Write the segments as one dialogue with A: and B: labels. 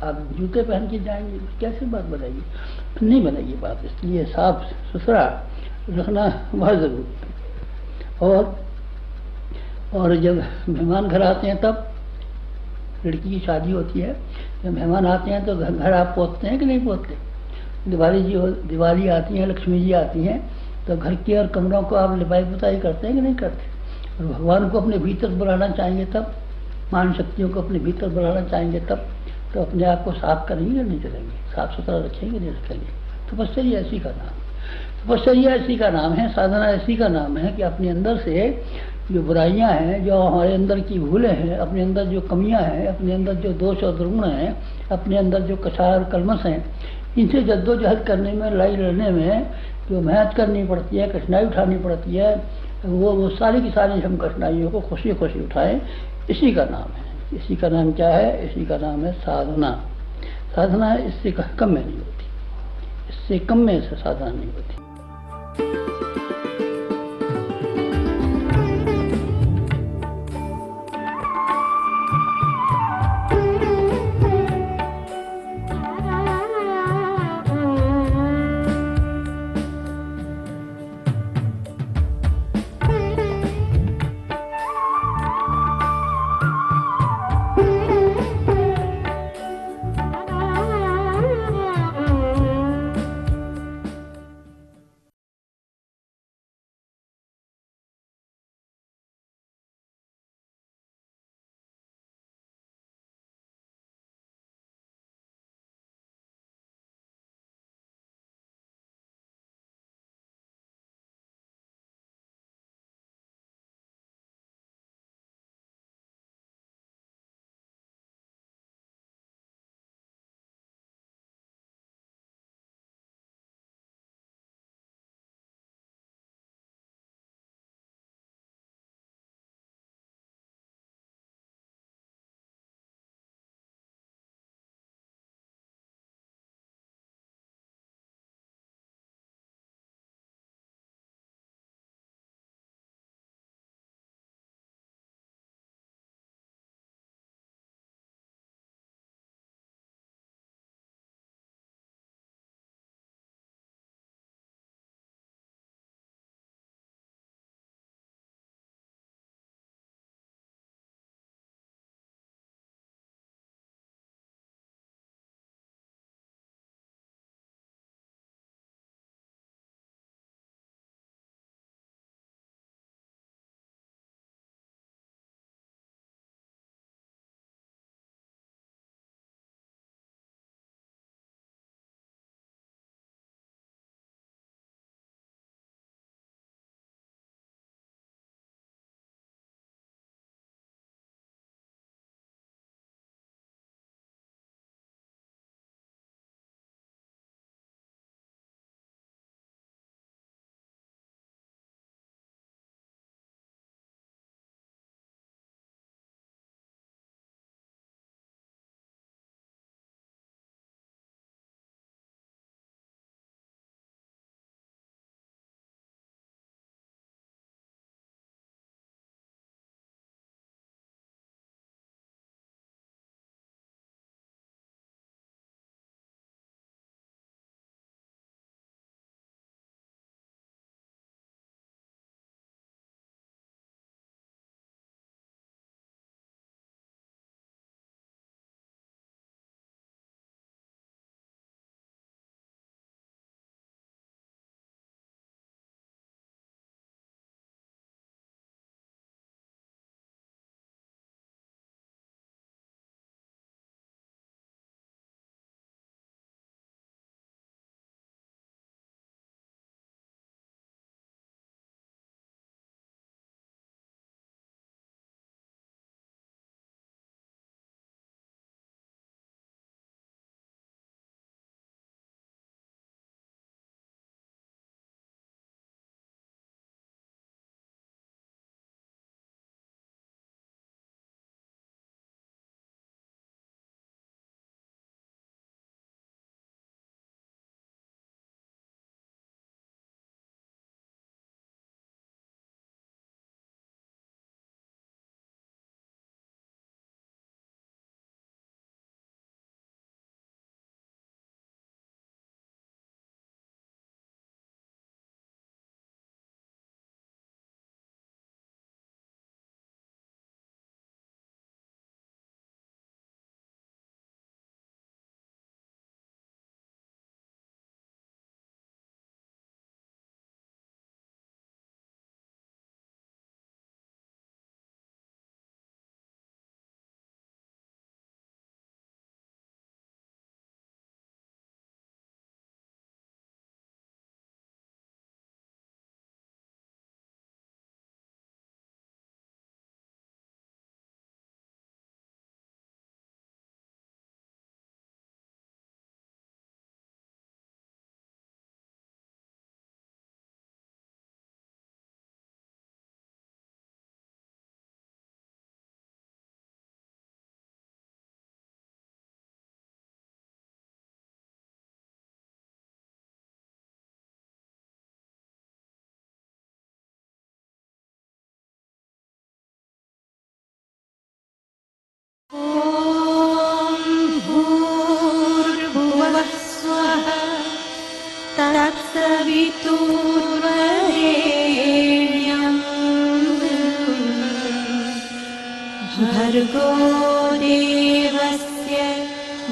A: आप जूते पहन के जाएंगे, कैसे बात बनेगी? नहीं बनेगी बात। इसलिए साफ सुथरा रखना बहुत जरूरी है। और जब मेहमान घर आते हैं, तब लड़की की शादी होती है, जब मेहमान आते हैं तो घर आप पोतते हैं कि नहीं पोतते? दिवाली आती है, लक्ष्मी जी आती हैं, तो घर के और कमरों को आप लिपाई पुताई करते हैं कि नहीं करते? और भगवान को अपने भीतर बुलाना चाहेंगे तब, मान शक्तियों को अपने भीतर बुलाना चाहेंगे तब, तो अपने आप को साफ करेंगे या नहीं करेंगे? साफ सुथरा रखेंगे नहीं रखेंगे? तपस्या ऐसी का नाम, तपस्या ऐसी का नाम है, साधना ऐसी का नाम है कि अपने अंदर से जो बुराइयां हैं, जो हमारे अंदर की भूलें हैं, अपने अंदर जो कमियां हैं, अपने अंदर जो दोष और दुर्गुण हैं, अपने अंदर जो कसार और कलमश हैं, इनसे जद्दोजहद करने में, लड़ाई लड़ने में जो मेहनत करनी पड़ती है, कठिनाई उठानी पड़ती है, वो सारी की सारी हम कठिनाइयों को खुशी खुशी उठाएं, इसी का नाम है। इसी का नाम क्या है? इसी का नाम है साधना। साधना इससे कम में नहीं होती, इससे कम में से साधना नहीं होती।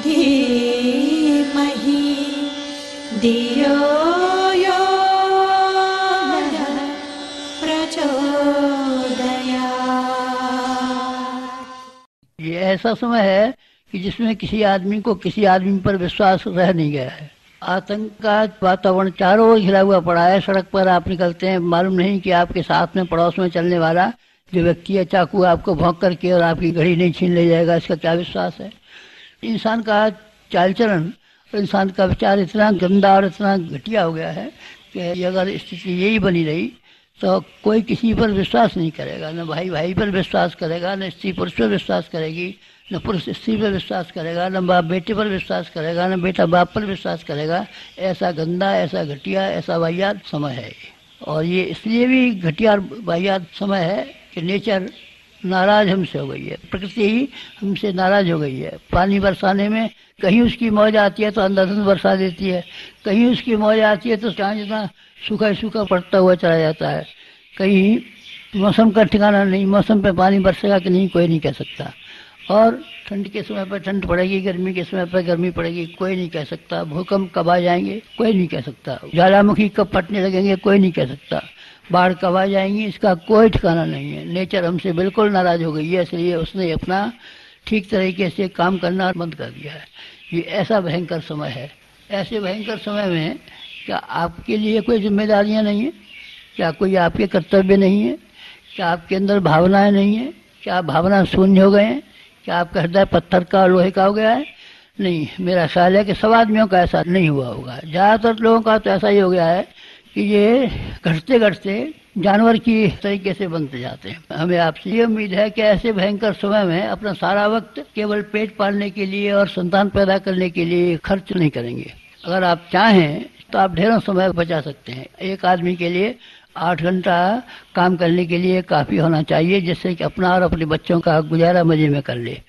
B: धीमहि धियो यो नः प्रचोदयात्।
A: ये ऐसा समय है कि जिसमें किसी आदमी को किसी आदमी पर विश्वास रह नहीं गया है। आतंक का वातावरण चारों ओर घिरा हुआ पड़ा है। सड़क पर आप निकलते हैं, मालूम नहीं कि आपके साथ में पड़ोस में चलने वाला जो व्यक्ति है चाकू आपको भौंक करके और आपकी घड़ी नहीं छीन ले जाएगा, इसका क्या विश्वास है। इंसान का चाल चलन और इंसान का विचार इतना गंदा और इतना घटिया हो गया है कि अगर स्थिति यही बनी रही तो कोई किसी पर विश्वास नहीं करेगा। न भाई भाई पर विश्वास करेगा, न स्त्री पुरुष पर विश्वास करेगी, न पुरुष स्त्री पर विश्वास करेगा, न बाप बेटे पर विश्वास करेगा, न बेटा बाप पर विश्वास करेगा। ऐसा गंदा, ऐसा घटिया, ऐसा वाहियात समय है। और ये इसलिए भी घटिया और वाहियात समय है कि नेचर नाराज हमसे हो गई है, प्रकृति ही हमसे नाराज हो गई है। पानी बरसाने में कहीं उसकी मौज आती है तो अंधाधुंध बरसा देती है, कहीं उसकी मौज आती है तो चाहे जितना सूखा सूखा पड़ता हुआ चला जाता है। कहीं मौसम का ठिकाना नहीं, मौसम पे पानी बरसेगा कि नहीं कोई नहीं कह सकता। और ठंड के समय पर ठंड पड़ेगी, गर्मी के समय पर गर्मी पड़ेगी, कोई नहीं कह सकता। भूकंप कब आ जाएंगे कोई नहीं कह सकता। ज्वालामुखी कब फटने लगेंगे कोई नहीं कह सकता। बाढ़ कब आ जाएंगी इसका कोई ठिकाना नहीं है। नेचर हमसे बिल्कुल नाराज हो गई है, इसलिए उसने अपना ठीक तरीके से काम करना बंद कर दिया है। ये ऐसा भयंकर समय है। ऐसे भयंकर समय में क्या आपके लिए कोई जिम्मेदारियां नहीं है? क्या कोई आपके कर्तव्य नहीं है? क्या आपके अंदर भावनाएं नहीं है? क्या आप भावना शून्य हो गए हैं? क्या आपका हृदय पत्थर का लोहे का हो गया है? नहीं, मेरा ख्याल है कि सब आदमियों का ऐसा नहीं हुआ होगा। ज़्यादातर लोगों का तो ऐसा ही हो गया है कि ये घटते घटते जानवर की तरीके से बनते जाते हैं। हमें आपसे ये उम्मीद है कि ऐसे भयंकर समय में अपना सारा वक्त केवल पेट पालने के लिए और संतान पैदा करने के लिए खर्च नहीं करेंगे। अगर आप चाहें तो आप ढेरों समय बचा सकते हैं। एक आदमी के लिए 8 घंटा काम करने के लिए काफ़ी होना चाहिए, जिससे कि अपना और अपने बच्चों का गुजारा मजे में कर ले।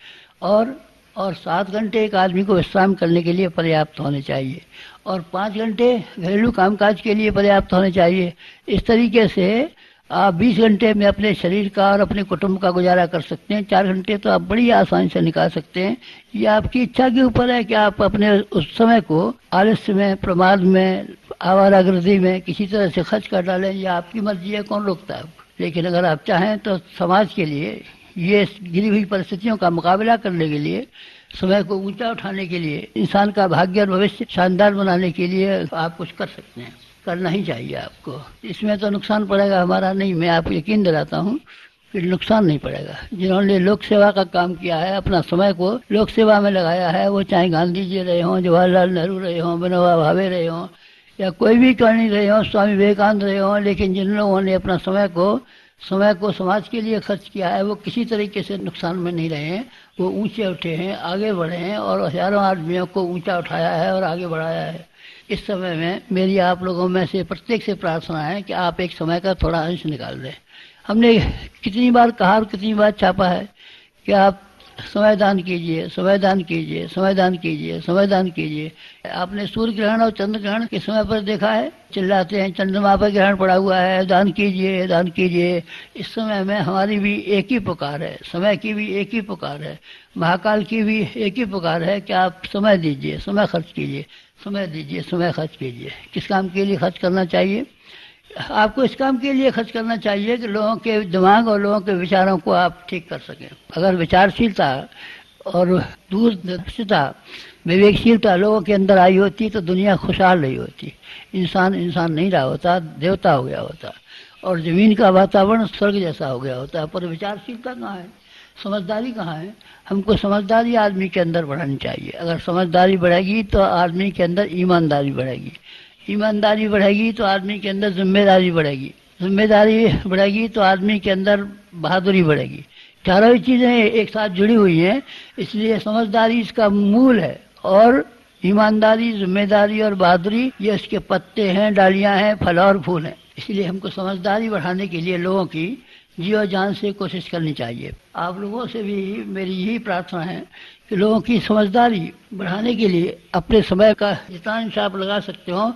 A: और 7 घंटे एक आदमी को विश्राम करने के लिए पर्याप्त होने चाहिए, और 5 घंटे घरेलू कामकाज के लिए पर्याप्त होने चाहिए। इस तरीके से आप 20 घंटे में अपने शरीर का और अपने कुटुंब का गुजारा कर सकते हैं। 4 घंटे तो आप बड़ी आसानी से निकाल सकते हैं। ये आपकी इच्छा के ऊपर है कि आप अपने उस समय को आलस्य में, प्रमाद में, आवारागर्दी में किसी तरह से खर्च कर डालें। ये आपकी मर्जी है, कौन रोकता है आपको। लेकिन अगर आप चाहें तो समाज के लिए, ये गिरी हुई परिस्थितियों का मुकाबला करने के लिए, समय को ऊंचा उठाने के लिए, इंसान का भाग्य और भविष्य शानदार बनाने के लिए आप कुछ कर सकते हैं। करना ही चाहिए आपको। इसमें तो नुकसान पड़ेगा हमारा नहीं, मैं आपको यकीन दिलाता हूँ कि नुकसान नहीं पड़ेगा। जिन्होंने लोक सेवा का काम किया है, अपना समय को लोक सेवा में लगाया है, वो चाहे गांधी जी रहे हों, जवाहरलाल नेहरू रहे हों, विनोबा भावे रहे हों, या कोई भी कर्णी रहे हों, स्वामी विवेकानंद रहे हों, लेकिन जिन लोगों ने अपना समय को समाज के लिए खर्च किया है, वो किसी तरीके से नुकसान में नहीं रहे हैं। वो ऊंचे उठे हैं, आगे बढ़े हैं और हजारों आदमियों को ऊंचा उठाया है और आगे बढ़ाया है। इस समय में मेरी आप लोगों में से प्रत्येक से प्रार्थना है कि आप एक समय का थोड़ा अंश निकाल दें। हमने कितनी बार कहा और कितनी बार छापा है कि आप समय दान कीजिए, समय दान कीजिए, समय दान कीजिए, समय दान कीजिए। आपने सूर्य ग्रहण और चंद्र ग्रहण के समय पर देखा है, चिल्लाते हैं चंद्रमा पर ग्रहण पड़ा हुआ है, दान कीजिए, दान कीजिए। इस समय में हमारी भी एक ही पुकार है, समय की भी एक ही पुकार है, महाकाल की भी एक ही पुकार है कि आप समय दीजिए, समय खर्च कीजिए, समय दीजिए, समय खर्च कीजिए। किस काम के लिए खर्च करना चाहिए? आपको इस काम के लिए खर्च करना चाहिए कि लोगों के दिमाग और लोगों के विचारों को आप ठीक कर सकें। अगर विचारशीलता और दूरदर्शिता, विवेकशीलता लोगों के अंदर आई होती तो दुनिया खुशहाल रही होती। इंसान नहीं रहा होता, देवता हो गया होता, और ज़मीन का वातावरण स्वर्ग जैसा हो गया होता। पर विचारशीलता कहाँ है, समझदारी कहाँ है? हमको समझदारी आदमी के अंदर बढ़ानी चाहिए। अगर समझदारी बढ़ेगी तो आदमी के अंदर ईमानदारी बढ़ेगी, ईमानदारी बढ़ेगी तो आदमी के अंदर जिम्मेदारी बढ़ेगी, जिम्मेदारी बढ़ेगी तो आदमी के अंदर बहादुरी बढ़ेगी। चारों ही चीज़ें एक साथ जुड़ी हुई हैं, इसलिए समझदारी इसका मूल है, और ईमानदारी, जिम्मेदारी और बहादुरी ये इसके पत्ते हैं, डालियां हैं, फल और फूल हैं। इसलिए हमको समझदारी बढ़ाने के लिए लोगों की जी और जान से कोशिश करनी चाहिए। आप लोगों से भी मेरी यही प्रार्थना है कि लोगों की समझदारी बढ़ाने के लिए अपने समय का जितना अंश आप लगा सकते हो